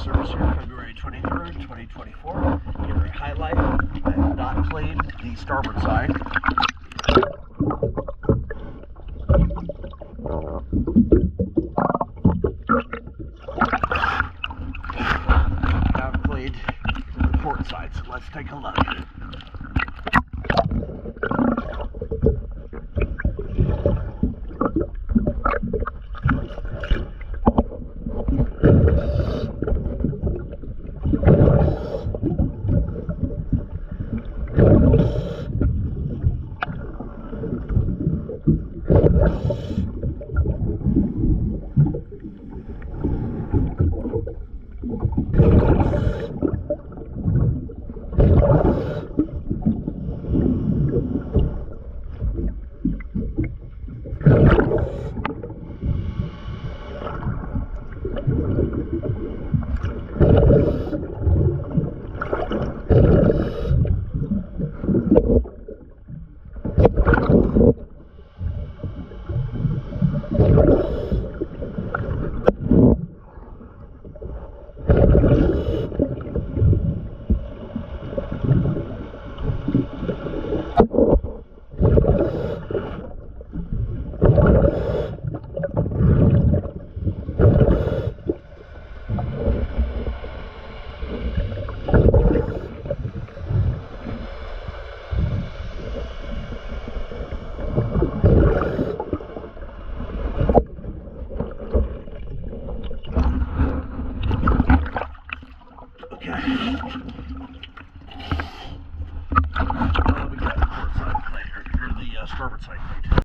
service here, February 23rd, 2024. Here at High Life. I have not cleaned the starboard side. Now I've cleaned the port side, so let's take a look.